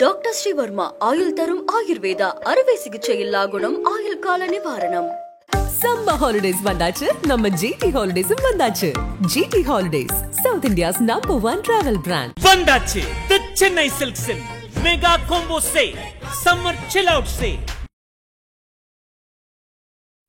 Doctor Sreevarma ஆயுள் தரும் ஆயுர்வேதா அறுவை சிகிச்சை இல்லா குணம் ஆயுள் கால நிவாரணம். சம்மர் ஹாலிடேஸ் வந்தாச்சு, நம்ம ஜிடி ஹாலிடேஸும் வந்தாச்சு. GT holidays, south India's number 1 travel brand. வந்தாச்சு தி சென்னை சில்க்ஸின் mega combo sale, summer chill out sale.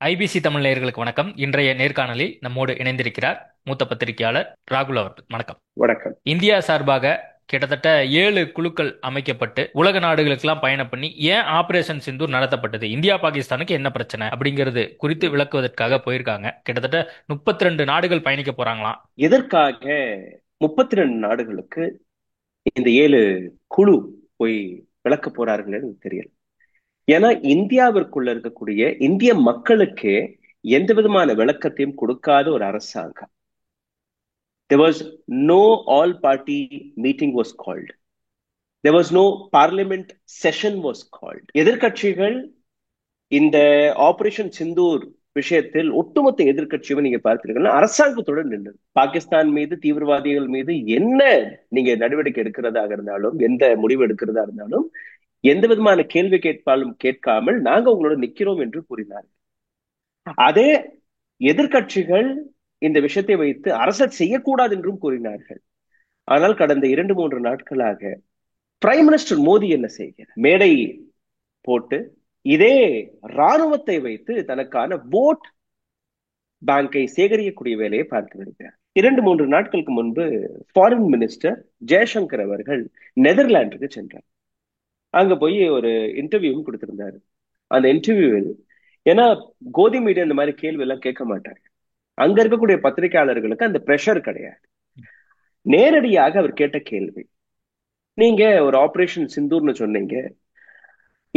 IBC Tamil நேயர்களுக்கு வணக்கம். இன்றைய நேர்காணலில் நம்மோடு இணைந்திருக்கிறார் மூத்த பத்திரிகையாளர் ராகுல் அவர்கள். வணக்கம். வணக்கம். இந்தியா சார்பாக கிட்டத்தட்ட 7 குழுக்கள் அமைக்கப்பட்டு உலக நாடுகளுக்கெல்லாம் பயணம் பண்ணி ஏன் ஆபரேஷன் சிந்தூர் நடத்தப்பட்டது, இந்தியா பாகிஸ்தானுக்கு என்ன பிரச்சனை அப்படிங்கிறது குறித்து விளக்குவதற்காக போயிருக்காங்க. கிட்டத்தட்ட 32 நாடுகள் பயணிக்க போறாங்களாம். எதற்காக 32 நாடுகளுக்கு இந்த 7 குழு போய் விளக்க போறார்கள் தெரியல. ஏன்னா இந்தியாவிற்குள்ள இருக்கக்கூடிய இந்திய மக்களுக்கு எந்த விதமான விளக்கத்தையும் கொடுக்காத ஒரு அரசாங்கம். There was no all-party meeting was called. There was no parliament session was called. எதிர்க்கட்சிகள் இந்த ஆபரேஷன் சிந்தூர் விஷயத்தில் ஒட்டுமொத்த எதிர்க்கட்சியும் நீங்க பார்த்தீங்கன்னா அரசாங்கத்துடன் நின்றது. பாகிஸ்தான் மீது, தீவிரவாதிகள் மீது என்ன நீங்க நடவடிக்கை எடுக்கிறதாக இருந்தாலும், எந்த முடிவு எடுக்கிறதா இருந்தாலும் எந்த விதமான கேள்வி கேட்காமல் நாங்க உங்களோட நிக்கிறோம் என்று கூறினார்கள். அதே எதிர்க்கட்சிகள் இந்த விஷயத்தை வைத்து அரசு செய்யக்கூடாது என்றும் கூறினார்கள். ஆனால் கடந்த 2-3 நாட்களாக பிரைம் மினிஸ்டர் மோடி என்ன செய்கிறார்? மேடை போட்டு இதே ராணுவத்தை வைத்து தனக்கான ஓட் பேங்கை சேகரிக்கக்கூடிய வேலையை பார்த்து வருகிறார். 2-3 நாட்களுக்கு முன்பு ஃபாரின் மினிஸ்டர் ஜெய்சங்கர் அவர்கள் நெதர்லாந்துக்கு சென்றார். அங்க போய் ஒரு இன்டர்வியூவும் கொடுத்திருந்தாரு. அந்த இன்டர்வியூவில், ஏன்னா கோதி மீடியா இந்த மாதிரி கேள்வி எல்லாம் கேட்க மாட்டாங்க, அங்க இருக்கக்கூடிய பத்திரிகையாளர்களுக்கு அந்த பிரஷர் கிடையாது. நேரடியாக அவர் கேட்ட கேள்வி, நீங்க ஒரு ஆபரேஷன் சிந்தூர்னு சொன்னீங்க,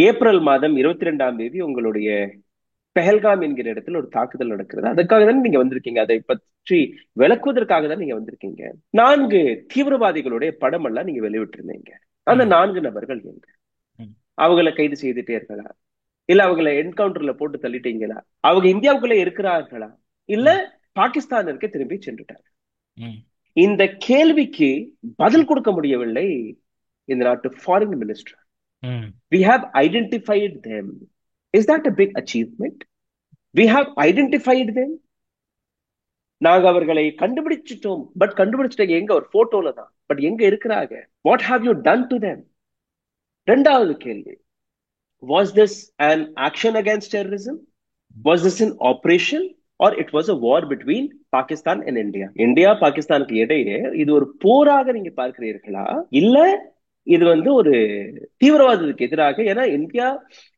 ஏப்ரல் மாதம் 22ஆம் தேதி உங்களுடைய பெஹல்காம் என்கிற இடத்துல ஒரு தாக்குதல் நடக்கிறது, அதுக்காக தான் நீங்க வந்திருக்கீங்க, அதை பற்றி விளக்குவதற்காக தான் நீங்க வந்திருக்கீங்க. 4 தீவிரவாதிகளுடைய படம் எல்லாம் நீங்க வெளியிட்டிருந்தீங்க. அந்த 4 நபர்கள் எங்க? அவங்களை கைது செய்துட்டே இருக்கலாம், இல்ல அவங்களை என்கவுண்டர்ல போட்டு தள்ளிட்டீங்களா, அவங்க இந்தியாவுக்குள்ள இருக்கிறார்களா, இல்ல பாகிஸ்தானிற்கு திரும்பி சென்றுட்டாங்க? இந்த கேள்விக்கு பதில் கொடுக்க முடியவில்லை இந்த நாட்டு foreign minister. We have identified them. Is that a big achievement? We have identified them. நாங்க அவர்களை கண்டுபிடிச்சிட்டோம். பட் கண்டுபிடிச்சிட்டீங்க எங்க? ஒரு போட்டோல தான். பட் எங்க இருக்கிறாங்க? What have you done to them? இரண்டாவது கேள்வி, was this an action against terrorism? Was this an operation or it was a war between Pakistan and India? India பாகிஸ்தானுக்கு இடையே இது ஒரு போராக நீங்க பார்க்கிறீர்களா, இல்ல இது ஒரு தீவிரவாதத்துக்கு எதிராக? ஏன்னா இந்தியா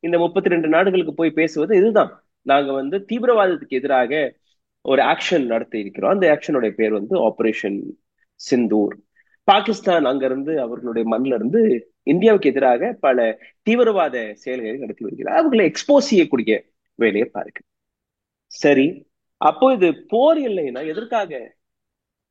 இந்த 32 நாடுகளுக்கு போய் பேசுவது இதுதான், நாங்க தீவிரவாதத்துக்கு எதிராக ஒரு ஆக்ஷன் நடத்தி இருக்கிறோம், அந்த ஆக்ஷனுடைய பேர் ஆபரேஷன் சிந்தூர். பாகிஸ்தான் அங்கிருந்து அவர்களுடைய மண்ணில இருந்து இந்தியாவுக்கு எதிராக பல தீவிரவாத செயல்களை நடத்தி வருகிறார். அவர்களை எக்ஸ்போஸ் செய்யக்கூடிய வேலையை பாருங்க. சரி, அப்போ இது போர் இல்லைன்னா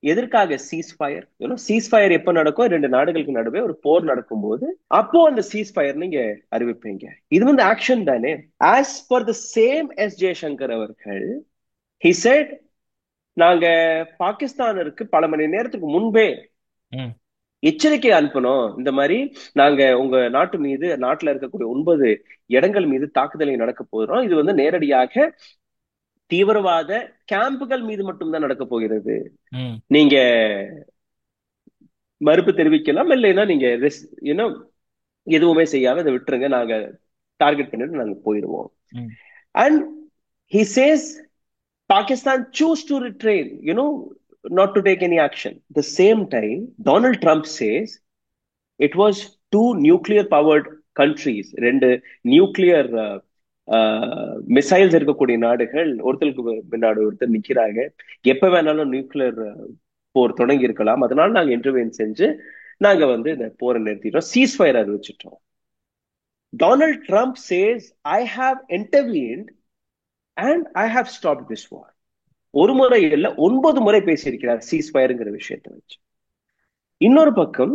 எதற்காக சீஸ்ஃபயர்? சீஸ்ஃபயர் எப்ப நடக்கும்? 2 நாடுகளுக்கு நடுவே ஒரு போர் நடக்கும் போது அப்போ அந்த சீஸ்ஃபயர் நீங்க அறிவிப்பீங்க. இது ஆக்ஷன் தானே. As per the same S Jaishankar அவர்கள், he said, நாங்க பாகிஸ்தானிற்கு பல மணி நேரத்துக்கு முன்பே எச்சரிக்கை அனுப்பணும், இந்த மாதிரி நாங்க உங்க நாட்டுல இருக்கக்கூடிய 9 இடங்கள் மீது தாக்குதலை நடக்க போகிறோம், இது நேரடியாக தீவிரவாத கேம்புகள் மீது மட்டும்தான் நடக்க போகிறது, நீங்க மறுப்பு தெரிவிக்கலாம், இல்லைன்னா நீங்க எதுவுமே செய்யாம இதை விட்டுருங்க, நாங்க டார்கெட் பண்ணிட்டு நாங்க போயிடுவோம். And he says Pakistan choose to retrain, not to take any action. The same time, Donald Trump says it was 2 nuclear powered countries, 2 nuclear missiles இருக்கக்கூடிய நாடுகள் ஒருத்தருக்கு பின்னாடி ஒருத்தர் நிக்கிறாங்க, எப்ப வேணாலும் நியூக்ளியர் போர் தொடங்கி இருக்கலாம், அதனால நாங்க இன்டர்வென் செஞ்சு நாங்க இந்த போரை நிறுத்திட்டோம், ceasefire அறிவிச்சிட்டோம். Donald Trump says I have intervened and I have stopped this war. ஒரு முறை இல்ல 9 முறை பேசியிருக்கிறார் சீஸ்ஃபயர்ங்கிற விஷயத்தை வச்சு. இன்னொரு பக்கம்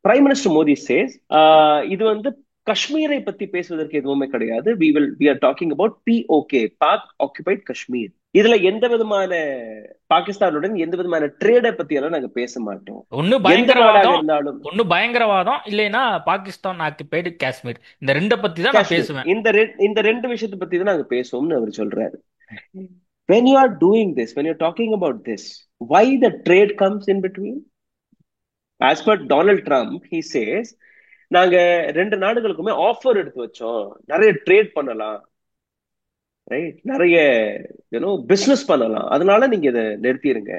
பிரைம் மினிஸ்டர் மோடி சேஸ் இது காஷ்மீரை பத்தி பேசுவதற்கு எதுவுமே கிடையாது, we are talking about POK, Pak occupied Kashmir. இதுல எந்த விதமான பாகிஸ்தானுடன் எந்த விதமான ட்ரேட பத்தி எல்லாம் நாங்க பேச மாட்டோம். ஒன்னு எந்த நாடாக பயங்கரவாதம் இருந்தாலும் இல்லைன்னா பாகிஸ்தான் ஆக்குபைடு காஷ்மீர், இந்த ரெண்ட பத்தி தான் நான் காஷ்மீர், பேசுவேன். இந்த ரெண்டு விஷயத்தை பத்தி தான் நாங்க பேசுவோம்னு அவர் சொல்றாரு. When you are doing this, when you're talking about this, why the trade comes in between? As per Donald Trump, he says, நாங்க ரெண்டு நாடுகளுக்குமே ஆஃபர் எடுத்து வச்சோம், நிறைய ட்ரேட் பண்ணலாம், ரைட், நிறைய பிசினஸ் பண்ணலாம், அதனால நீங்க இதை நிறுத்திடுங்க.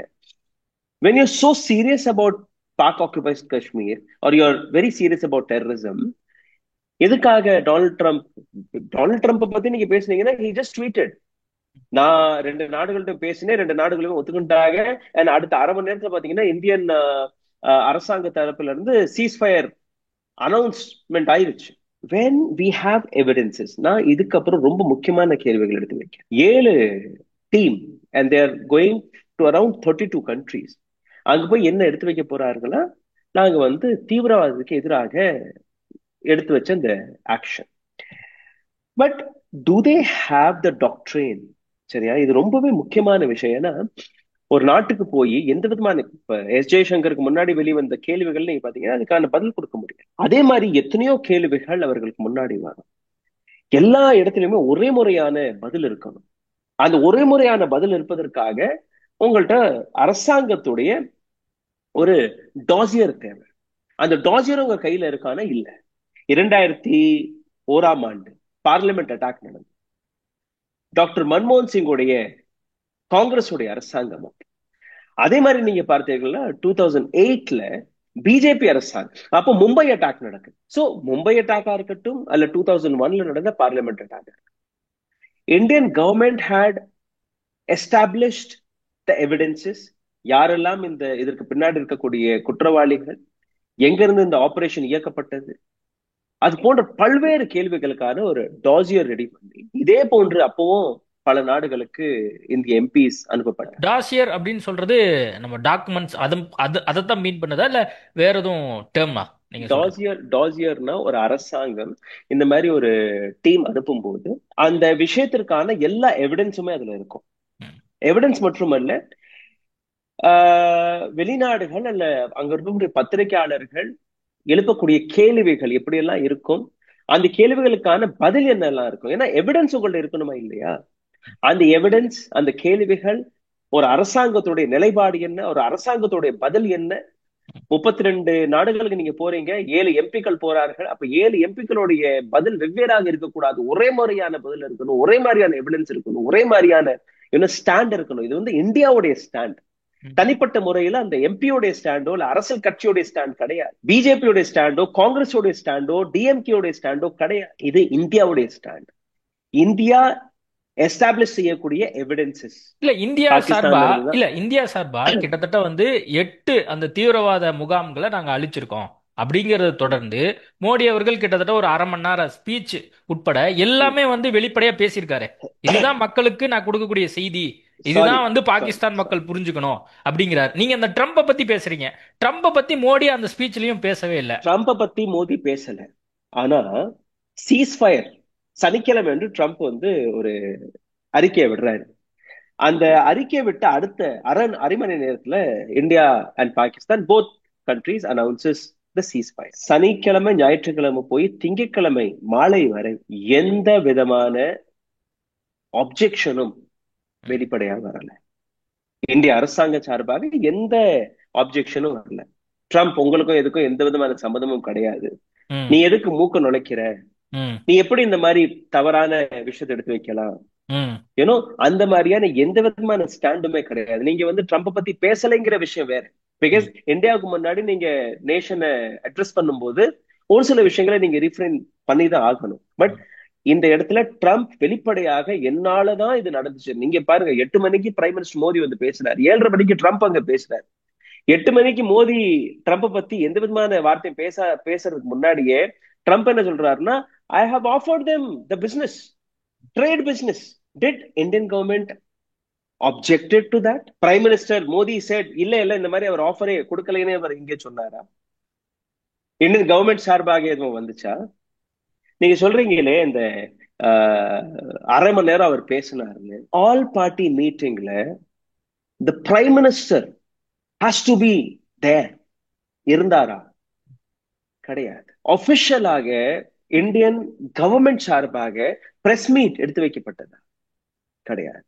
When you're so serious about Pak occupied Kashmir or you're very serious about terrorism, எதுக்காக டொனால்ட் ட்ரம்ப் பத்தி நீங்க பேசுனீங்கன்னா he just tweeted, நான் ரெண்டு நாடுகள்கிட்ட பேசினேன், ரெண்டு நாடுகளும் ஒத்துக்கிட்டாங்க, and அடுத்த அரை மணி நேரத்துல பாத்தீங்கன்னா இந்தியன் அரசாங்க தரப்புல இருந்து சீஸ்ஃபயர் அனௌன்ஸ்மெண்ட் ஆயிருச்சு. when we have evidences, நான் இதுக்கப்புறம் ரொம்ப முக்கியமான கேள்விகள் எடுத்து வைக்கிறேன். 7 team and they are going to around 32 countries. அங்க போய் என்ன எடுத்து வைக்க போறாருன்னா, நாங்க தீவிரவாதத்துக்கு எதிராக எடுத்து வச்ச இந்த action. But to they have the doctrine? சரியா, இது ரொம்பவே முக்கியமான விஷயம். ஏன்னா ஒரு நாட்டுக்கு போய் எந்த விதமான, இப்ப எஸ் ஜெய்சங்கருக்கு முன்னாடி வெளிவந்த கேள்விகள் நீங்க பாத்தீங்கன்னா அதுக்கான பதில் கொடுக்க முடியும். அதே மாதிரி எத்தனையோ கேள்விகள் அவர்களுக்கு முன்னாடி வரும். எல்லா இடத்துலயுமே ஒரே முறையான பதில் இருக்கணும். அந்த ஒரே முறையான பதில் இருப்பதற்காக உங்கள்கிட்ட அரசாங்கத்துடைய ஒரு டாசியர் தேவை. அந்த டாசியர் உங்க கையில இருக்கானா? இல்ல. 2001 பார்லிமெண்ட் அட்டாக் நடந்தது. டாக்டர் மன்மோகன் சிங்குடைய காங்கிரஸ் உடைய அரசாங்கம். அதே மாதிரி நீங்க பார்த்தீங்கன்னா 2008 பிஜேபி அரசாங்கம். அப்போ மும்பை அட்டாக் நடக்குது. சோ மும்பை அட்டாக்கா இருக்கட்டும் அல்ல 2001 நடந்த parliament attack, Indian government had established the evidences. யாரெல்லாம் இதற்கு பின்னாடி இருக்கக்கூடிய குற்றவாளிகள், எங்க இருந்து இந்த ஆபரேஷன் இயக்கப்பட்டது, அது போன்ற பல்வேறு கேள்விகளுக்கான ஒரு டாசியர் ரெடி பண்ணி இதே போன்று அப்பவும் பல நாடுகளுக்கு இந்திய எம்பிஸ் அனுப்பப்பட்டார். டாசியர் அப்படின்னு சொல்றது நம்ம டாக்குமெண்ட்ஸ் அதைத்தான் மீன் பண்ணதா இல்ல வேற எதுவும் டேர்மா? டாசியர்னா ஒரு அரசாங்கம் இந்த மாதிரி ஒரு டீம் அனுப்பும் போது அந்த விஷயத்திற்கான எல்லா எவிடன்ஸுமே அதுல இருக்கும். எவிடன்ஸ் மட்டுமல்ல, வெளிநாடுகள் அல்ல அங்க இருக்கக்கூடிய பத்திரிகையாளர்கள் எழுப்பக்கூடிய கேள்விகள் எப்படியெல்லாம் இருக்கும், அந்த கேள்விகளுக்கான பதில் என்னெல்லாம் இருக்கும். ஏன்னா எவிடன்ஸ் உங்கள்ட்ட இருக்கணுமா இல்லையா? அந்த எவிடன்ஸ், அந்த கேள்விகள், ஒரு அரசாங்கத்துடைய நிலைப்பாடு என்ன, ஒரு அரசாங்கத்துடைய பதில் என்ன. 32 நாடுகளுக்கு நீங்க போறீங்க, 7 எம்பிக்கள் போறார்கள். அப்ப 7 எம்பிக்களுடைய பதில் வெவ்வேறாக இருக்கக்கூடாது, ஒரே முறையான பதில் இருக்கணும், ஒரே மாதிரியான எவிடன்ஸ் இருக்கணும், ஒரே மாதிரியான ஸ்டாண்ட் இருக்கணும். இது இந்தியாவுடைய ஸ்டாண்ட். தனிப்பட்ட முறையில அந்த எம்பியோடைய ஸ்டாண்டோ இல்ல அரசியல் கட்சியோடைய ஸ்டாண்ட் கிடையாது, பிஜேபியோடைய ஸ்டாண்டோ காங்கிரஸோடைய ஸ்டாண்டோ டிஎம்கேயோடைய ஸ்டாண்டோ கிடையாது. இது இந்தியாவுடைய ஸ்டாண்ட். இந்தியா எஸ்டாப்ளிஷ் செய்யக்கூடிய எவிடன்சஸ். இந்தியா சார்பா கிட்டத்தட்ட 8 அந்த தீவிரவாத முகாம்களை நாங்க அழிச்சிருக்கோம் அப்படிங்கறத தொடர்ந்து மோடி அவர்கள் கிட்டத்தட்ட ஒரு அரை மணி நேரம் ஸ்பீச் உட்பட எல்லாமே வெளிப்படையா பேசியிருக்காரு. இதுதான் மக்களுக்கு நான் கொடுக்கக்கூடிய செய்தி, இதுதான் பாகிஸ்தான் மக்கள் புரிஞ்சுக்கணும் அப்படிங்கிறார். நீங்க அந்த ட்ரம்ப பத்தி பேசுறீங்க, ட்ரம்ப பத்தி மோடி அந்த ஸ்பீச்லயும் பேசவே இல்லை. ட்ரம்ப பத்தி மோடி பேசல. ஆனா சீஸ்ஃபயர் சனிக்கிழமை ட்ரம்ப் ஒரு அறிக்கையை விடுறாரு. அந்த அறிக்கையை விட்டு அடுத்த அரை மணி நேரத்துல India and Pakistan both countries announces the ceasefire. சனிக்கிழமை ஞாயிற்றுக்கிழமை போய் திங்கட்கிழமை மாலை வரை எந்த விதமான ஆப்ஜெக்ஷனும் வெளிப்படையாக வரல. இந்திய அரசாங்க சார்பாக எந்த ஆப்ஜெக்ஷனும் வரல. ட்ரம்ப் உங்களுக்கும் எதுக்கும் எந்த விதமான சம்மதமும் கிடையாது, நீ எதுக்கு மூக்க நுழைக்கிற, நீ எப்படி இந்த மாதிரி தவறான விஷயத்தை எடுத்து வைக்கலாம், ஏன்னோ அந்த மாதிரியான எந்த விதமான ஸ்டாண்டுமே கிடையாது. நீங்க ட்ரம்ப் பத்தி பேசலைங்கிற விஷயம் வேற. பிகாஸ் இந்தியாவுக்கு முன்னாடி நீங்க நேஷனை அட்ரஸ் பண்ணும்போது ஒரு சில விஷயங்களை நீங்க ரீஃப்ரைன் பண்ணிதான் ஆகணும். பட் இந்த இடத்துல ட்ரம்ப் வெளிப்படையாக என்னாலதான் இது நடந்துச்சு. நீங்க பாருங்க, 8 மணிக்கு பிரைம் மினிஸ்டர் மோடி பேசுறாரு, 7:30 மணிக்கு ட்ரம்ப் அங்க பேசுறாரு. 8 மணிக்கு மோடி ட்ரம்ப் பத்தி எந்த விதமான வார்த்தையும் பேசுறதுக்கு முன்னாடியே ட்ரம்ப் என்ன சொல்றாருன்னா, I have offered them the business, trade business. Did Indian government objected to that? Prime Minister Modi said இல்ல இந்த மாதிரி அவர் ஆஃபரே கொடுக்கலைன்னு அவர் இங்கே சொன்னாரா? இந்தியன் கவர்மெண்ட் சார்பாக எதுவும் வந்துச்சா? நீங்க சொல்றீங்களே இந்த ஆஹ், அரை மணி நேரம் அவர் பேசினாருன்னு. ஆல் பார்ட்டி மீட்டிங்ல the prime minister has to be there. இருந்தாரா? கிடையாது. ஒபிஷியலாக இந்தியன் கவர்மெண்ட் சார்பாக பிரஸ் மீட் எடுத்து வைக்கப்பட்டதா? கிடையாது.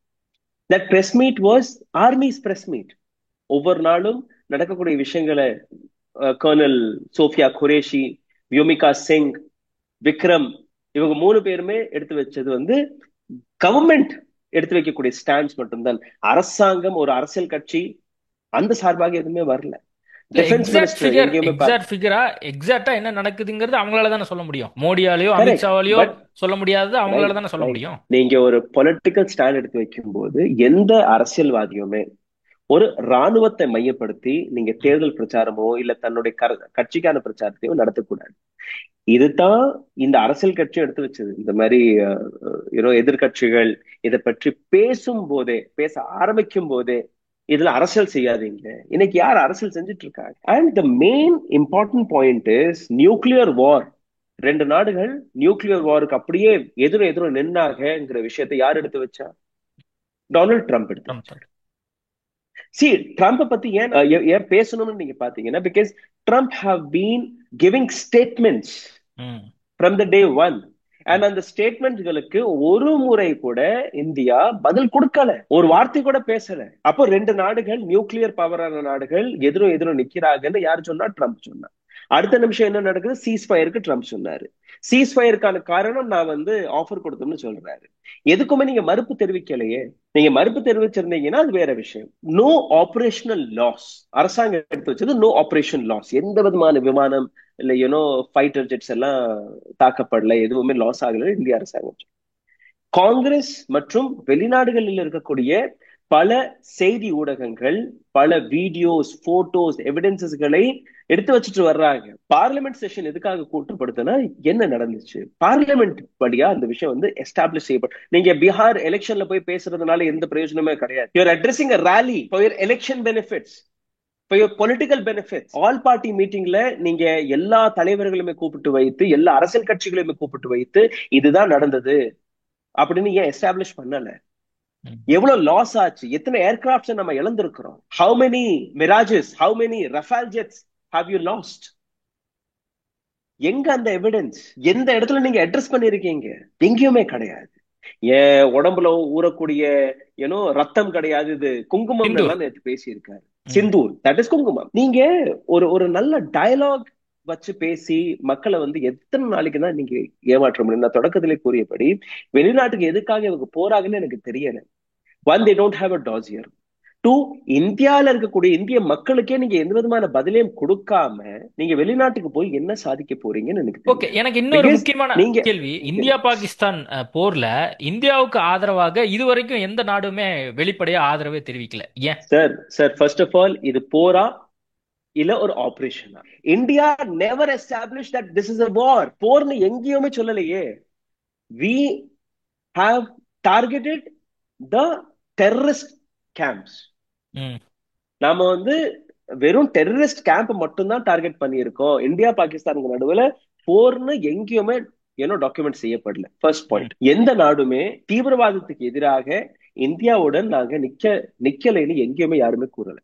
That press meet was army's press meet. ஒவ்வொரு நாளும் நடக்கக்கூடிய விஷயங்களை கர்னல் சோஃபியா குரேஷி, வியோமிகா சிங், விக்ரம், இவங்க 3 பேருமே எடுத்து வச்சது வந்து கவர்மெண்ட் எடுத்து வைக்கக்கூடிய ஸ்டாண்ட்ஸ் மட்டும்தான். அரசாங்கம், ஒரு அரசியல் கட்சி அந்த சார்பாக எதுவுமே வரல. டிஃபென்ஸ் மினிஸ்டர் எங்கேயுமே எக்ஸாக்ட் ஃபிகரா எக்ஸாக்டா என்ன நடக்குதுங்கிறது அவங்களால தானே சொல்ல முடியும். மோடியாலேயோ கரெக்ட். அமித்ஷாவாலேயோ பட் சொல்ல முடியாதது அவங்களால தானே சொல்ல ரைட், முடியும். நீங்க ஒரு பொலிட்டிக்கல் ஸ்டாண்ட் எடுத்து வைக்கும் போது எந்த அரசியல்வாதியுமே ஒரு ராணுவத்தை மையப்படுத்தி நீங்க தேர்தல் பிரச்சாரமோ இல்ல தன்னுடைய கட்சிக்கான பிரச்சாரத்தையோ நடத்தக்கூடாது. இதுதான் இந்த அரசியல் கட்சியும் எடுத்து வச்சது. இந்த மாதிரி எதிர்கட்சிகள் இதை பற்றி பேசும் போதே, பேச ஆரம்பிக்கும் போதே, இதுல அரசியல் செய்யாதீங்க. இன்னைக்கு யார் அரசியல் செஞ்சுட்டு இருக்காங்க? And the main important point is nuclear வார். 2 நாடுகள் நியூக்ளியர் வாருக்கு அப்படியே எதிரும் நின்னாகங்கிற விஷயத்தை யார் எடுத்து வச்சா? டொனால்ட் ட்ரம்ப் எடுத்து வச்சார். சி, ட்ரம்ப் பத்தி ஏன் பேசணும்னு நீங்க பாத்தீங்கன்னா, because Trump have been giving statements from the day one. And அந்த ஸ்டேட்மெண்ட்களுக்கு ஒரு முறை கூட இந்தியா பதில் கொடுக்கல, ஒரு வார்த்தை கூட பேசல. அப்போ 2 நாடுகள், நியூக்ளியர் பவரான நாடுகள் எதிரும் நிக்கிறாங்கன்னு யார் சொன்னா? ட்ரம்ப் சொன்னா. அடுத்த நிமிஷம் என்ன நடக்குது? சீஸ்ஃபயருக்கு ட்ரம்ப் சொன்னாரு. சீஸ்ஃபயருக்கான காரணம் நான் வந்து ஆஃபர் கொடுத்தோம்னு சொல்றாரு. எதுக்குமே நீங்க மறுப்பு தெரிவிக்கலையே. நீங்க மறுப்பு தெரிவிச்சிருந்தீங்கன்னா அது வேற விஷயம். No operational loss. அரசாங்கம் எடுத்து வச்சது நோ ஆபரேஷன் லாஸ். எந்த விதமான விமானம் இல்ல ஃபைட்டர் ஜெட்ஸ் எல்லாம் தாக்கப்படல, எதுவுமே லாஸ் ஆகல இந்திய அரசாங்கம். காங்கிரஸ் மற்றும் வெளிநாடுகளில் இருக்கக்கூடிய பல செய்தி ஊடகங்கள் பல வீடியோஸ், போட்டோஸ், எவிடன்சஸ்களை எடுத்து வச்சுட்டு வர்றாங்க. பார்லிமெண்ட் செஷன் எதுக்காக கூட்டப்படுதுன்னா என்ன நடந்துச்சு, பார்லிமெண்ட் வழியா அந்த விஷயம் வந்து எஸ்டாப்ளிஷ் செய்யப்படும். நீங்க பீகார் எலெக்ஷன்ல போய் பேசுறதுனால எந்த பிரயோஜனமே கிடையாது. You are addressing a rally for your election benefits, for your political benefits. All party மீட்டிங்ல நீங்க எல்லா தலைவர்களுமே கூப்பிட்டு வைத்து, எல்லா அரசியல் கட்சிகளையுமே கூப்பிட்டு வைத்து இதுதான் நடந்தது அப்படின்னு ஏன் எஸ்டாப்ளிஷ் பண்ணல? எவ்வளவு லாஸ் ஆச்சு, எத்தனை ஏர்கிராப்ட்ஸ் நம்ம இழந்திருக்கிறோம்? How many Mirages, how many Rafale jets have you lost? எங்க அந்த எவிடன்ஸ்? எந்த இடத்துல நீங்க அட்ரஸ் பண்ணிருக்கீங்க? எங்கேயுமே கிடையாது. என் உடம்புல ஊறக்கூடிய ரத்தம் கிடையாது, இது குங்குமம் எல்லாம் நேற்று பேசியிருக்காரு. சிந்தூர், தட் இஸ் குங்குமம். நீங்க ஒரு நல்ல டயலாக் வச்சு பேசி மக்களை வந்து எத்தனை நாளைக்கு தான் நீங்க ஏமாற்ற முடியும்? நான் தொடக்கத்திலே கூறியபடி வெளிநாட்டுக்கு எதுக்காக இவங்க போறாங்கன்னு எனக்கு தெரியல. One, they don't have a dossier. Two, இந்தியால இருக்கக்கூடிய இந்திய மக்களுக்கே நீங்க எந்த விதமான பதிலையும் கொடுக்காம நீங்க வெளிநாட்டுக்கு போய் என்ன சாதிக்க போறீங்கன்னு எனக்கு ஓகே. எனக்கு இன்னொரு முக்கியமான கேள்வி, இந்தியா பாகிஸ்தான் போர்ல இந்தியாவுக்கு ஆதரவாக இதுவரைக்கும் எந்த நாடுமே வெளிப்படையா ஆதரவே தெரிவிக்கல. ஏன் சார் ஃபர்ஸ்ட் ஆஃப் ஆல் இது போரா இல்ல ஒரு ஆபரேஷனா? India never establish that this is a war. போர்னு எங்கேயுமே சொல்லலையே. we have targeted the terrorist camps. நாம வந்து வெறும் டெரரிஸ்ட் கேம்ப் மட்டும் தான் டார்கெட் பண்ணியிருக்கோம். இந்தியா பாகிஸ்தானுக்கு நடுவுல போர்னு எங்கேயுமே டாக்குமெண்ட் செய்யப்படல. First point. எந்த நாடுமே தீவிரவாதத்துக்கு எதிராக இந்தியாவுடன் நாங்க நிக்கலைன்னு எங்கேயுமே யாருமே கூறல.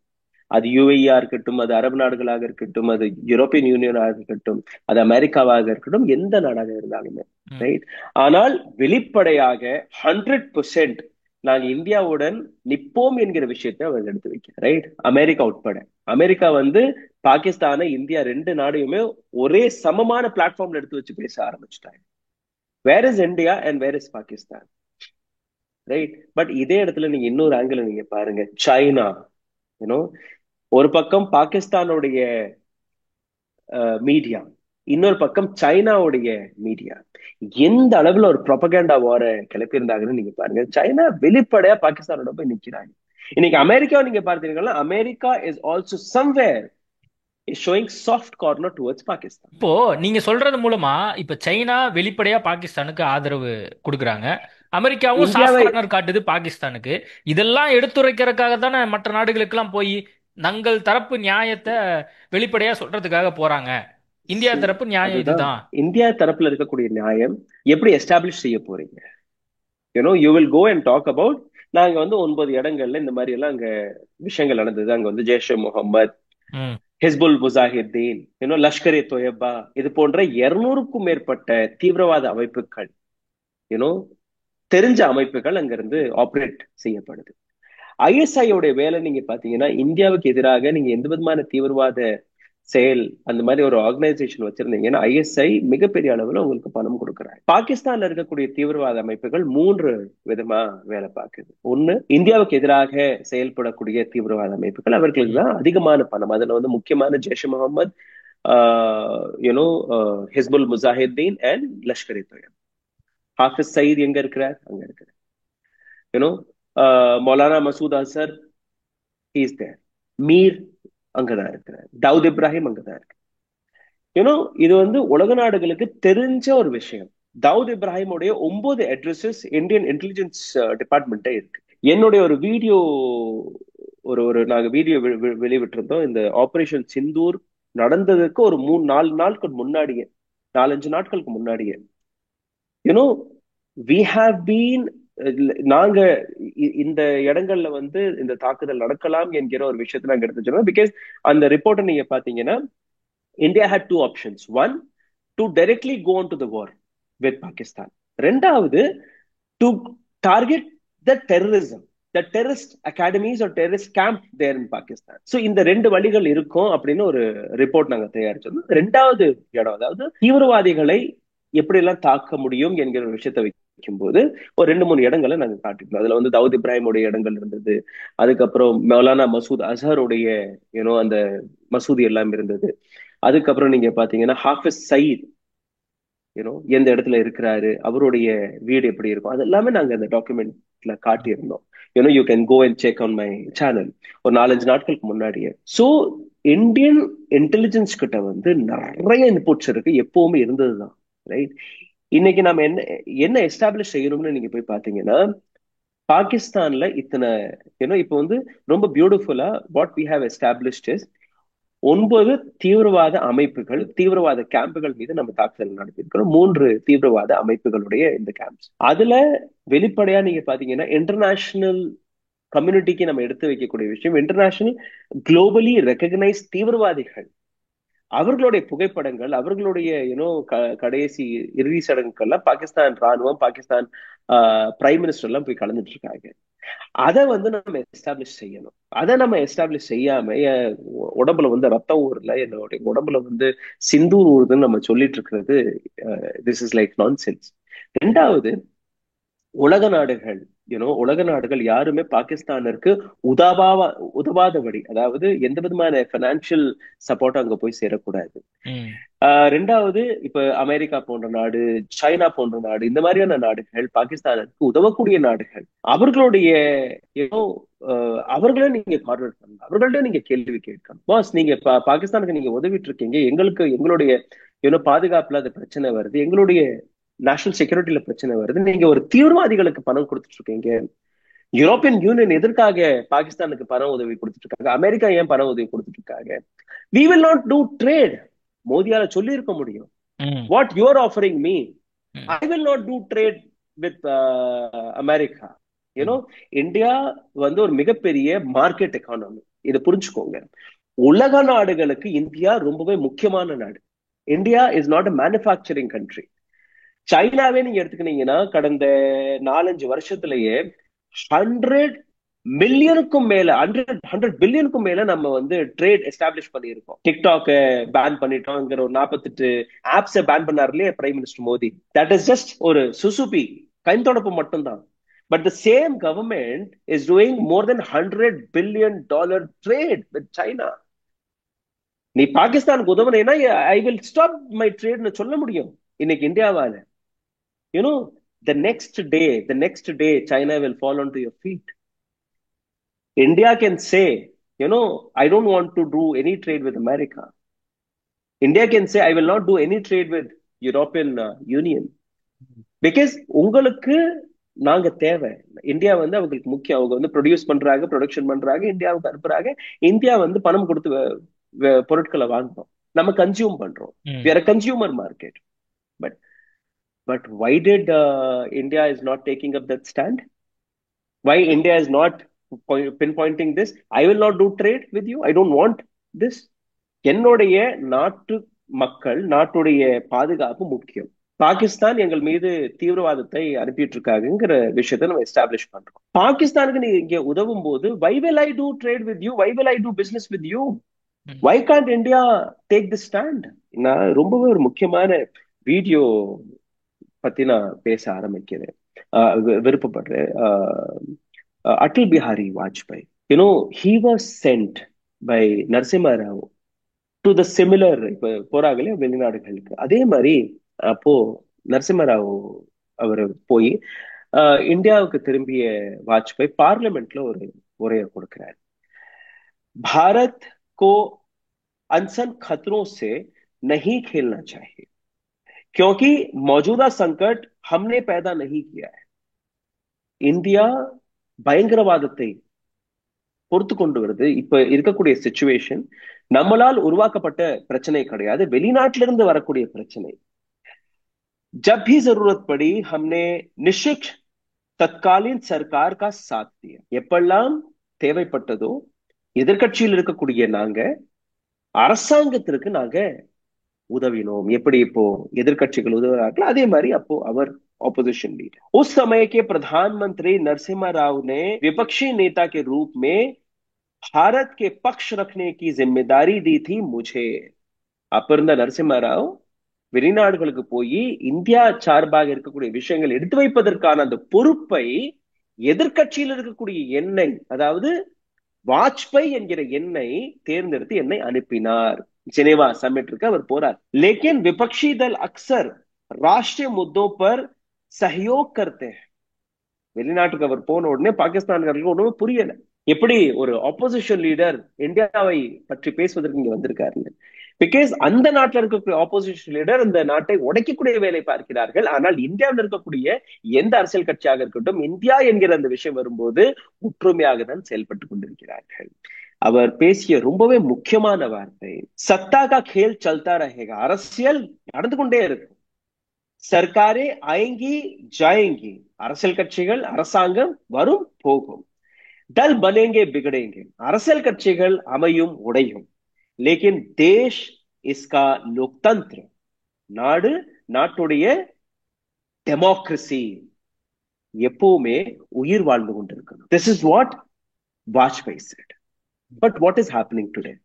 அது யுஏஇயா இருக்கட்டும், அது அரபு நாடுகளாக இருக்கட்டும், அது யூரோப்பியன் யூனியனாக இருக்கட்டும், அது அமெரிக்காவாக இருக்கட்டும், எந்த நாடாக இருந்தாலுமே, ரைட். ஆனால் வெளிப்படையாக 100% நாங்க இந்தியாவுடன் நிப்போம் என்கிற விஷயத்தை அவங்க எடுத்து வைக்க, ரைட். அமெரிக்கா உட்பட. அமெரிக்கா வந்து பாகிஸ்தானை, இந்தியா 2 நாடையுமே ஒரே சமமான பிளாட்ஃபார்ம்ல எடுத்து வச்சு பேச ஆரம்பிச்சுட்டாங்க. Where is India and where is Pakistan, right. But இதே இடத்துல நீங்க இன்னொரு ஆங்கிள் நீங்க பாருங்க. சைனா, ஒரு பக்கம் பாகிஸ்தானுடைய மீடியா, இன்னொரு பக்கம் சைனாவுடைய மீடியா எந்த அளவுல ஒரு ப்ரொபகண்டா வார கிளப்பி இருந்தாங்கன்னு நீங்க பாருங்க. சைனா வெளிப்படையா பாகிஸ்தானோட போய் நிக்கிறாங்க. இன்னைக்கு அமெரிக்கா நீங்க பார்த்தீங்கன்னா, America is also somewhere is showing soft corner towards Pakistan. இப்போ நீங்க சொல்றது மூலமா இப்ப சைனா வெளிப்படையா பாகிஸ்தானுக்கு ஆதரவு கொடுக்கறாங்க, அமெரிக்காவும் சாஃப்ட் கார்னர் காட்டுது பாகிஸ்தானுக்கு. இதெல்லாம் எடுத்துரைக்கிறதுக்காக தானே மற்ற நாடுகளுக்கு எல்லாம் போய் தங்கள் தரப்பு நியாயத்தை வெளிப்படையா சொல்றதுக்காக போறாங்க. இந்தியா தரப்பு நியாயம் அதுதான் இதுதான். இந்தியா தரப்புல இருக்கக்கூடிய நியாயம். எப்படி எஸ்டாப்ளிஷ் செய்ய போறீங்க? You will go and talk about நாங்க வந்து 9 இடங்கள்ல இந்த மாதிரி எல்லாம் அங்க விஷயங்கள் நடந்தது. அங்க வந்து ஜெய்ஷே முகமது, ம். ஹிஸ்புல் முஜாஹிதீன், லஷ்கர் இ தொய்பா, இது போன்ற 200க்கும் மேற்பட்ட தீவிரவாத அமைப்புகள், யூனோ தெரிஞ்ச அமைப்புகள் அங்கிருந்து ஆப்ரேட் செய்யப்படுது. ஐஎஸ்ஐயோட வேலை நீங்க பாத்தீங்கன்னா, இந்தியாவுக்கு எதிராக நீங்க எந்த விதமான தீவிரவாத செயல் அந்த மாதிரி ஒரு ஆர்கனைசேஷன் வச்சிருந்தீங்கன்னா ஐஎஸ்ஐ மிகப்பெரிய அளவுல உங்களுக்கு பணம் கொடுக்குறாங்க. பாகிஸ்தான்ல இருக்கக்கூடிய தீவிரவாத அமைப்புகள் 3 விதமா வேலை பார்க்குது. ஒண்ணு, இந்தியாவுக்கு எதிராக செயல்படக்கூடிய தீவிரவாத அமைப்புகள், அவர்களுக்கு தான் அதிகமான பணம். அதுல வந்து முக்கியமான ஜெய்ஷ் முகமது, ஹிஸ்புல் முஜாஹிதீன் அண்ட் லஷ்கர் இ தொய்பா. ஹாஃபிஸ் சயீத் எங்க இருக்கிறார்? அங்க இருக்கிறார். You know Maulana Masood Asr, is there. Mir அங்கதான் இருக்கிறார். தாவூத் இப்ராஹிம் அங்கதான் இருக்கு. இது வந்து உலக நாடுகளுக்கு தெரிஞ்ச ஒரு விஷயம். தாவூத் இப்ராஹிமுடைய 9 அட்ரஸஸ் இந்தியன் இன்டெலிஜென்ஸ் டிபார்ட்மெண்ட்டே இருக்கு. என்னுடைய ஒரு வீடியோ நாங்க வீடியோ வெளிவிட்டிருந்தோம். இந்த ஆபரேஷன் சிந்தூர் நடந்ததுக்கு ஒரு 3-4 நாட்கள் முன்னாடியே, 4-5 நாட்களுக்கு முன்னாடியே, வி ஹாவ் பீன் நாங்க இந்த இடங்கள்ல வந்து இந்த தாக்குதல் நடக்கலாம் என்கிற ஒரு விஷயத்தை நாங்க எடுத்து சொன்னோம். பிகாஸ் அந்த ரிப்போர்ட்டை நீங்க பாத்தீங்கன்னா, India had 2 options. One, to directly go on to the war with Pakistan. ரெண்டாவது, to target the terrorism, the terrorist academies or terrorist camp there in Pakistan. So இந்த 2 வழிகள் இருக்கும் அப்படின்னு ஒரு ரிப்போர்ட் நாங்க தயாரிச்சோம். ரெண்டாவது இடம், அதாவது தீவிரவாதிகளை எப்படி எல்லாம் தாக்க முடியும் என்கிற ஒரு விஷயத்தை வைக்கும்போது ஒரு 2-3 இடங்களை நாங்க காட்டிருந்தோம். அதுல வந்து தாவூத் இப்ராஹிமுடைய இடங்கள் இருந்தது. அதுக்கப்புறம் மௌலானா மசூத் அசருடைய அந்த மசூதி எல்லாம் இருந்தது. அதுக்கப்புறம் நீங்க பாத்தீங்கன்னா ஹாஃபிஸ் சயீத் எந்த இடத்துல இருக்கிறாரு, அவருடைய வீடு எப்படி இருக்கும், அது எல்லாமே நாங்க அந்த டாக்குமெண்ட்ல காட்டியிருந்தோம். You can go and check on my channel ஒரு 4-5 நாட்களுக்கு முன்னாடியே. சோ இந்தியன் இன்டெலிஜென்ஸ் கிட்ட வந்து நிறைய இன்புட்ஸ் இருக்கு, எப்பவுமே இருந்ததுதான். ரைட். இன்னைக்கு நாம என்ன எஸ்டாப்ளிஷ் செய்யணும்னு நீங்க போய் பாத்தீங்கன்னா, பாகிஸ்தான்ல இத்தனை இப்ப வந்து ரொம்ப பியூட்டிஃபுல்லா what we have established is 9 தீவிரவாத அமைப்புகள், தீவிரவாத கேம்புகள் மீது நம்ம தாக்குதல் நடத்திருக்கிறோம். 3 தீவிரவாத அமைப்புகளுடைய இந்த கேம்ப்ஸ். அதுல வெளிப்படையா நீங்க பாத்தீங்கன்னா, இன்டர்நேஷனல் கம்யூனிட்டிக்கு நம்ம எடுத்து வைக்கக்கூடிய விஷயம், இன்டர்நேஷனல் குளோபலி ரெகக்னைஸ் தீவிரவாதிகள், அவர்களுடைய புகைப்படங்கள், அவர்களுடைய கடைசி இறுதி சடங்குகள்லாம் பாகிஸ்தான் ராணுவம், பாகிஸ்தான் பிரைம் மினிஸ்டர் எல்லாம் போய் கலந்துட்டு இருக்காங்க. அதை வந்து நம்ம எஸ்டாப்ளிஷ் செய்யணும். அதை நம்ம எஸ்டாப்ளிஷ் செய்யாம உடம்புல வந்து ரத்தம் ஊர்ல, என்னுடைய உடம்புல வந்து சிந்தூர் ஊருதுன்னு நம்ம சொல்லிட்டு இருக்கிறது, திஸ் இஸ் லைக் நான்சென்ஸ். ரெண்டாவது, உலக நாடுகள் யாருமே பாகிஸ்தானிற்கு உதவாதபடி, அதாவது எந்த விதமான பைனான்சியல் சப்போர்ட் அங்க போய் சேரக்கூடாது. ரெண்டாவது, இப்ப அமெரிக்கா போன்ற நாடு, சைனா போன்ற நாடு, இந்த மாதிரியான நாடுகள் பாகிஸ்தானுக்கு உதவக்கூடிய நாடுகள். அவர்களுடைய அவர்களே நீங்க கார்னர் பண்ணலாம், அவர்கள்ட்ட நீங்க கேள்வி கேட்கணும். பாஸ், நீங்க பாகிஸ்தானுக்கு நீங்க உதவிட்டு இருக்கீங்க, எங்களுடைய பாதுகாப்புல அது பிரச்சனை வருது, எங்களுடைய நேஷனல் செக்யூரிட்டியில பிரச்சனை வருது, நீங்க ஒரு தீவிரவாதிகளுக்கு பணம் கொடுத்துட்டு இருக்கீங்க. யூரோப்பியன் யூனியன் எதற்காக பாகிஸ்தானுக்கு பண உதவி கொடுத்துட்டு இருக்காங்க? அமெரிக்கா ஏன் பண உதவி கொடுத்துட்டு இருக்காங்க? we will not do trade. மோதியால சொல்லி இருக்க முடியும், what you are offering me, I will not do trade with America. India வந்து ஒரு மிகப்பெரிய மார்க்கெட் எக்கானமி, இதை புரிஞ்சுக்கோங்க. உலக நாடுகளுக்கு இந்தியா ரொம்பவே முக்கியமான நாடு. India is not a manufacturing country. சைனாவே நீங்க எடுத்துக்கிட்டீங்கன்னா, கடந்த 4-5 வருஷத்திலேயே 100 மில்லியனுக்கும் மேல, 100 பில்லியனுக்கும் மேல நம்ம வந்து ட்ரேட் எஸ்டாப்ளிஷ் பண்ணியிருக்கோம். டிக்டாக் பேன் பண்ணிட்டோங்கிற ஒரு 48 ஆப்ஸை பேன் பண்ணார் இல்லையா prime minister Modi. That is just ஒரு சுசுபி கைத்தொடப்பு மட்டும்தான். But the same government is doing more then $100 billion trade with China. நீ பாகிஸ்தானுக்கு உதவுனா ஐ வில் ஸ்டாப் மை ட்ரேட்னு சொல்ல முடியும் இன்னைக்கு இந்தியாவால. the next day China will fall onto your feet. India can say, I don't want to do any trade with America. India can say, I will not do any trade with European Union. Because உங்களுக்கு நாங்க தேவை. India வந்து அவங்களுக்கு முக்கியம். அவங்க வந்து produce பண்றாங்க, production பண்றாங்க, இந்தியாவுக்கு அனுப்புறாங்க. இந்தியா வந்து பணம் கொடுத்து பொருட்களை வாங்குறோம். நம்ம கன்சியூம் பண்றோம். ம். we are a consumer market. but but why did India is not taking up that stand? Why India is not pinpointing this? I will not do trade with you, I don't want this. என்னுடைய நாட்டு மக்கள், நாட்டுடைய பாதுகாப்பு முக்கியம். பாகிஸ்தான் எங்கள் மீது தீவிரவாதத்தை அனுப்பிட்டு இருக்காங்கிற விஷயத்தை நம்ம எஸ்டாப்ளிஷ் பண்றோம். பாகிஸ்தானுக்கு நீங்க இங்க உதவும் போது why will I do trade with you, why will I do business with you, ம். why can't India take this stand? நான் ரொம்பவே ஒரு முக்கியமான வீடியோ பத்தி நான் பேச ஆரம்பிக்கிறேன், விருப்பப்படுறேன். Atal Bihari Vajpayee, he was sent by Narasimha Rao to the similar, இப்ப போறாங்களே வெளிநாடுகளுக்கு, அதே மாதிரி அப்போ நரசிம்ம ராவ் அவர் போய் இந்தியாவுக்கு திரும்பிய வாஜ்பாய் பார்லிமெண்ட்ல ஒரு உரையை கொடுக்கிறார். भारत को अनसन खतरों से नहीं खेलना चाहिए क्योंकि मौजूदा संकट हमने पैदा नहीं किया है. இந்தியா பயங்கரவாதத்தை பொறுத்து கொண்டு வருது. இப்ப இருக்கக்கூடிய சிச்சுவேஷன் நம்மளால் உருவாக்கப்பட்ட பிரச்சனை கிடையாது, வெளிநாட்டிலிருந்து வரக்கூடிய பிரச்சனை. जब भी जरूरत पड़ी हमने निश्चित तत्कालीन सरकार का साथ दिया. எப்பெல்லாம் தேவைப்பட்டதோ எதிர்கட்சியில் இருக்கக்கூடிய நாங்க அரசாங்கத்திற்கு நாங்க உதவினோம். எப்படி இப்போ எதிர்கட்சிகள் உதவுறாங்களோ அதே மாதிரி அப்போ அவர் ऑपोजिशन लीडर. उस समय के प्रधानमंत्री नरसिम्हा राव ने विपक्षी नेता के रूप में भारत के पक्ष रखने की जिम्मेदारी दी थी मुझे. அப்ப இருந்த நரசிம்ம ராவ் வெளிநாடுகளுக்கு போய் இந்தியா சார்பாக இருக்கக்கூடிய விஷயங்கள் எடுத்து வைப்பதற்கான அந்த பொறுப்பை எதிர்கட்சியில் இருக்கக்கூடிய என்னை, அதாவது வாஜ்பாய் என்கிற என்னை தேர்ந்தெடுத்து என்னை அனுப்பினார். ஜெனீவா சம்மிட்டிற்கு அவர் போறார். लेकिन विपक्षी दल अक्सर राष्ट्रीय मुद्दों पर सहयोग करते हैं. வெளிநாட்டுக்கு அவர் போன உடனே பாகிஸ்தான்காரர்களுக்கு ஒண்ணுமே புரியல, எப்படி ஒரு ஆப்போசிஷன் லீடர் இந்தியாவை பற்றி பேசுவதற்கு இங்க வந்திருக்காருன்னு. பிகாஸ் அந்த நாட்டில் இருக்கக்கூடிய ஆப்போசிஷன் லீடர் இந்த நாட்டை உடைக்கக்கூடிய வேலை பார்க்கிறார்கள். ஆனால் இந்தியாவில் இருக்கக்கூடிய எந்த அரசியல் கட்சியாக இருக்கட்டும், இந்தியா என்கிற அந்த விஷயம் வரும்போது ஒற்றுமையாக தான் செயல்பட்டு கொண்டிருக்கிறார்கள். அவர் பேசிய ரொம்பவே முக்கியமான வார்த்தை, சத்தா கா கேல் சல்தா ரஹேகா. அரசியல் நடந்து கொண்டே இருக்கும், சர்க்காரே ஆயங்கி ஜாயங்கி, அரசியல் கட்சிகள் அரசாங்கம் வரும் போகும். दल बनेंगे बिगड़ेंगे, அரசியல் கட்சிகள் அமையும் உடையும். लेकिन देश इसका लोकतंत्र, நாடு நாட்டுடைய டெமோக்ரசி எப்பவுமே உயிர் வாழ்ந்து கொண்டிருக்கணும். This is what Vajpayee said. But what is happening today?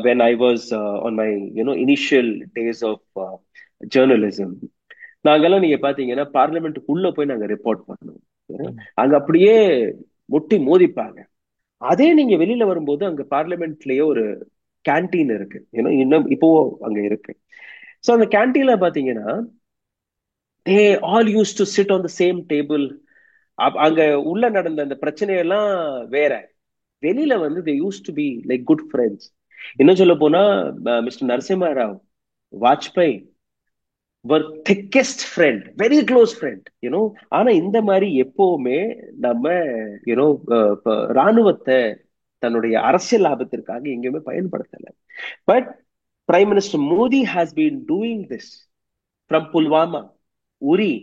When I was on my initial days of journalism, நாங்கெல்லாம் நீங்க பாத்தீங்கன்னா பார்லிமெண்ட்டுக்குள்ள போய் நாங்க ரிப்போர்ட் பண்ணுவோம். அங்க அப்படியே முட்டி மோதிப்பாங்க. அதே நீங்க வெளியில வரும்போது அங்க பார்லிமெண்ட்லயே ஒரு கேன்டீன் இருக்கு, இன்னும் இப்போ அங்க இருக்கு. சோ அந்த கேன்டீன்ல பாத்தீங்கன்னா they all used to sit on the same table. அங்க உள்ள நடந்த அந்த பிரச்சனையெல்லாம் வேற, வெளியில வந்து they used to be like good friends. இன்னும் சொல்ல போனா mister Narasimha Rao Vajpayee were thickest friend, very close friend, ஆனா இந்த மாதிரி எப்பவுமே நம்ம ராணுவத்தை தன்னுடைய அரசியல் லாபத்திற்காக எங்கேயுமே பயன்படுத்தல. But prime minister Modi has been doing this from Pulwama, Uri,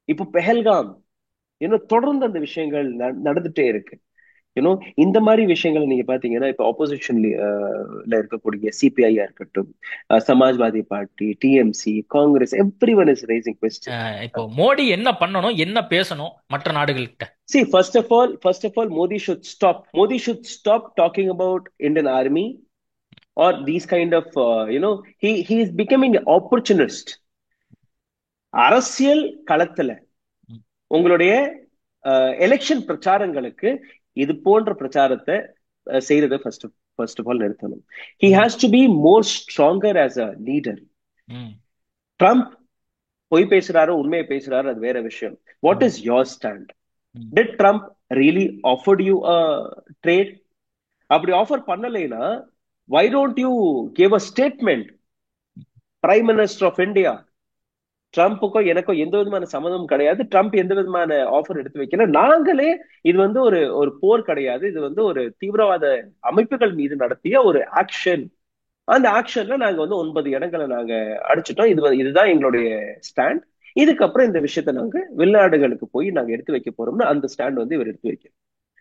இப்போ பெஹல்காம், தொடர்ந்து அந்த விஷயங்கள் நடந்துட்டே இருக்கு. இந்த மாதிரி விஷயங்கள் நீங்க பாத்தீங்கன்னா இப்ப ஆப்போசிஷன்ல இருக்கக்கூடிய சிபிஐயா இருக்கட்டும், Samajwadi party, TMC, Congress, everyone is rising question. இப்போ மோடி என்ன பண்ணணும், என்ன பேசணும் மற்ற நாடுகள்கிட்ட? See, first of all, Modi should stop talking about Indian army or these kind of he is becoming an opportunist. அரசியல் களத்துல உங்களுடைய எலெக்ஷன் பிரச்சாரங்களுக்கு இது போன்ற பிரச்சாரத்தை செய்யறதை ஃபர்ஸ்ட் ஆஃப் ஆல் நிறுத்தணும். He has to be more stronger as a leader. Trump பொய் பேசுறாரோ உண்மையை பேசுறாரோ அது வேற விஷயம். What is your stand? Did Trump really offered you a trade? அப்படி ஆஃபர் பண்ணலைன்னா why don't you give a statement? Prime Minister of India, ட்ரம்ப்புக்கும் எனக்கும் எந்த விதமான சம்மதம் கிடையாது, ட்ரம்ப் எந்த விதமான ஆஃபர் எடுத்து வைக்கல, நாங்களே இது வந்து ஒரு போர் கிடையாது, இது வந்து ஒரு தீவிரவாத அமைப்புகள் மீது நடத்திய ஒரு ஆக்ஷன் அந்த ஆக்ஷன்ல நாங்க வந்து 9 இடங்களை நாங்க அடிச்சிட்டோம். இதுதான் எங்களுடைய ஸ்டாண்ட். இதுக்கப்புறம் இந்த விஷயத்த நாங்க வெளிநாடுகளுக்கு போய் நாங்க எடுத்து வைக்க போறோம்னு அந்த ஸ்டாண்ட் வந்து இவர் எடுத்து வைக்க.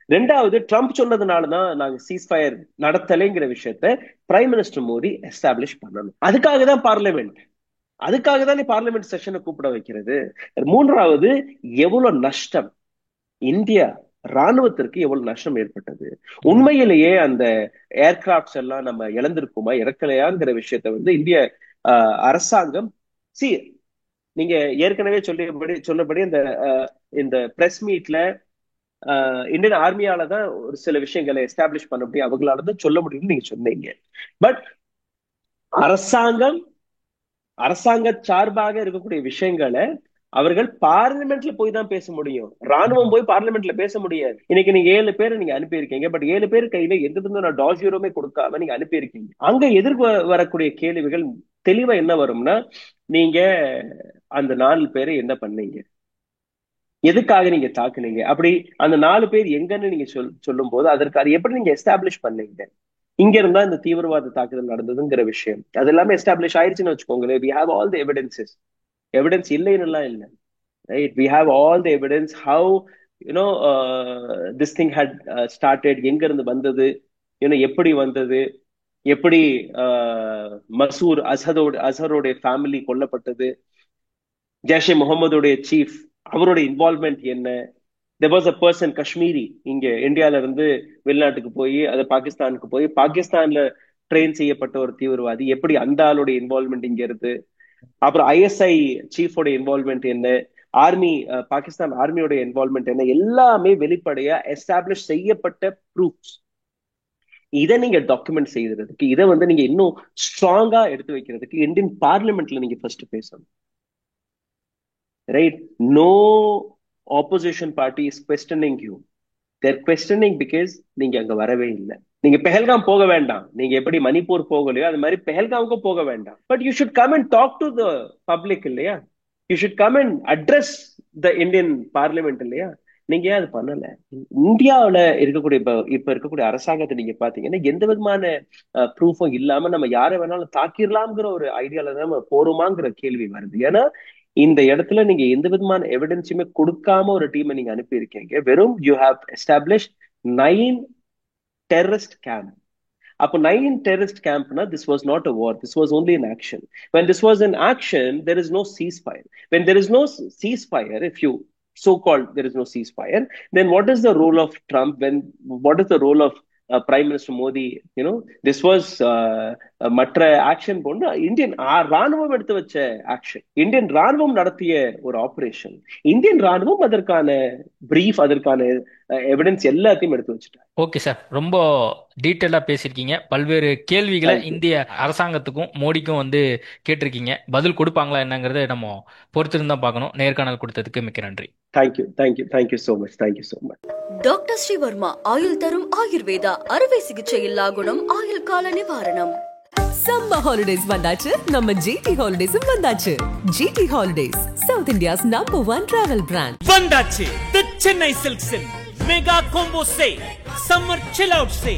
ரெண்டாவது, ட்ரம்ப் சொன்னதுனாலதான் நாங்க சீஸ்ஃபயர் நடத்தலைங்கிற விஷயத்த பிரைம் மினிஸ்டர் மோடி எஸ்டாப்ளிஷ் பண்ணணும். அதுக்காக தான் பார்லிமெண்ட் செஷனை கூப்பிட வைக்கிறது. மூன்றாவது, எவ்வளவு நஷ்டம் இந்தியா ராணுவத்திற்கு எவ்வளவு நஷ்டம் ஏற்பட்டது, உண்மையிலேயே அந்த ஏர்கிராப்ட்ஸ் எல்லாம் நம்ம இழந்திருக்குமா இறக்கலையாங்கிற விஷயத்த வந்து இந்திய அரசாங்கம் நீங்க ஏற்கனவே சொன்னபடி இந்த பிரஸ் மீட்ல இந்தியன் ஆர்மியால தான் ஒரு சில விஷயங்களை எஸ்டாப்ளிஷ் பண்ண முடியும், அவங்களால தான் சொல்ல முடியும்னு நீங்க சொன்னீங்க. பட் அரசாங்க சார்பாக இருக்கக்கூடிய விஷயங்களை அவர்கள் பார்லிமெண்ட்ல போய் தான் பேச முடியும். ராணுவம் போய் பார்லிமெண்ட்ல பேச முடியாது. இன்னைக்கு நீங்க 7 பேரை நீங்க அனுப்பியிருக்கீங்க. பட் 7 பேர் கையில எந்த விதமான டாக்யூருமே கொடுக்காம நீங்க அனுப்பியிருக்கீங்க. அங்க வரக்கூடிய கேள்விகள் தெளிவா என்ன வரும்னா, நீங்க அந்த 4 பேரை என்ன பண்ணீங்க, எதுக்காக நீங்க தாக்குனீங்க, அப்படி அந்த 4 பேர் எங்கன்னு நீங்க சொல்லும் போது அதற்கு அது எப்படி நீங்க எஸ்டாப்ளிஷ் பண்ணீங்க, இங்க இருந்தா இந்த தீவிரவாத தாக்குதல் நடந்ததுங்கிற விஷயம் அது எல்லாமே எஸ்டாப்ளிஷ் ஆயிடுச்சுன்னு வச்சுக்கோங்களேன். we have all the evidences. Evidence இல்லைன்னு எல்லாம் இல்லை, right? we have all the evidence how this thing had started, எங்க இருந்து வந்தது, எப்படி வந்தது, எப்படி மசூர் அசரோடைய ஃபேமிலி கொல்லப்பட்டது, ஜெய்ஷே முகமதுடைய சீஃப் அவருடைய இன்வால்வ்மெண்ட் என்ன. there was a person Kashmiri இங்க இந்தியால இருந்து வெளிநாட்டுக்கு போய் அது பாகிஸ்தானுக்கு போய் பாகிஸ்தான்ல ட்ரெயின் செய்யப்பட்ட ஒரு தீவிரவாதி, எப்படி அந்த ஆளுடைய இன்வால்வ்மெண்ட் இங்க இருக்கு. அப்புறம் ISI சீஃபோட இன்வால்வ்மெண்ட் என்ன, பாகிஸ்தான் ஆர்மியோட இன்வால்வ்மெண்ட் என்ன, எல்லாமே வெளிப்படையா எஸ்டாப்ளிஷ் செய்யப்பட்ட ப்ரூஃப்ஸ். இதை நீங்க டாக்குமெண்ட் செய்யறதுக்கு, இதை வந்து நீங்க இன்னும் ஸ்ட்ராங்கா எடுத்து வைக்கிறதுக்கு இந்தியன் பார்லிமெண்ட்ல நீங்க ஃபர்ஸ்ட் பேசணும், right? No opposition party is questioning you. They're questioning because நீங்க அங்க வரவே இல்லை. நீங்க பெஹல்காம் போக வேண்டாம், நீங்க எப்படி மணிப்பூர் போகலையோ அது மாதிரி பெஹல்காமுக்கும் போக வேண்டாம். But you should come and talk to the public இல்லையா? You should come and address the Indian parliament இல்லையா? நீங்க ஏன் அது பண்ணல? இந்தியாவில இருக்கக்கூடிய இப்ப இருக்கக்கூடிய அரசாங்கத்தை நீங்க பாத்தீங்கன்னா எந்த விதமான ப்ரூஃபும் இல்லாம நம்ம யாரை வேணாலும் தாக்கிடலாம்ங்கிற ஒரு ஐடியால நம்ம போறோமாங்கிற கேள்வி வருது. ஏன்னா இந்த இடத்துல நீங்க எந்த விதமான எவிடன்ஸுமே கொடுக்காம ஒரு டீமை நீங்க அனுப்பி இருக்கீங்க. வெறும் you have establish 9 terrorist camp. அப்போ 9 terrorist campனா this was not a war, this was only an action. When this was an action, there is no ceasefire. When there is no ceasefire, if you so-called there is no ceasefire, then what is the role of Trump? What is the role of Prime Minister Modi? This was மற்ற action போன்று Indian ராணுவம் எடுத்து வச்ச action, Indian ராணுவம் நடத்திய ஒரு operation. Indian ராணுவம் அதற்கான பிரீஃப், அதற்கான எவிடன்ஸ் எல்லாத்தையும் எடுத்து வச்சுட்டாங்க. ஓகே சார், ரொம்ப டீட்டெயிலா பேசியிருக்கீங்க. பல்வேறு கேள்விகளை இந்திய அரசாங்கத்துக்கும் மோடிக்கும் வந்து கேட்டிருக்கீங்க. பதில் கொடுப்பாங்களா என்னங்கிறத நம்ம பொறுத்திருந்தா பார்க்கணும். நேர்காணல் கொடுத்ததுக்கு மிக்க நன்றி. Thank you so much. Doctor Sreevarma ஆயுள் தரும் ஆயுர்வேதா அறுவை சிகிச்சை இல்லா குணம், ஆயுள் கால நிவாரணம். சம்மர் ஹாலிடேஸ் வந்தாச்சு, நம்ம ஜிடி ஹாலிடேஸும் வந்தாச்சு. GT holidays, south India's number 1 travel brand. வந்தாச்சு தி சென்னை சில்க்ஸின் mega combo say summer chill out சே.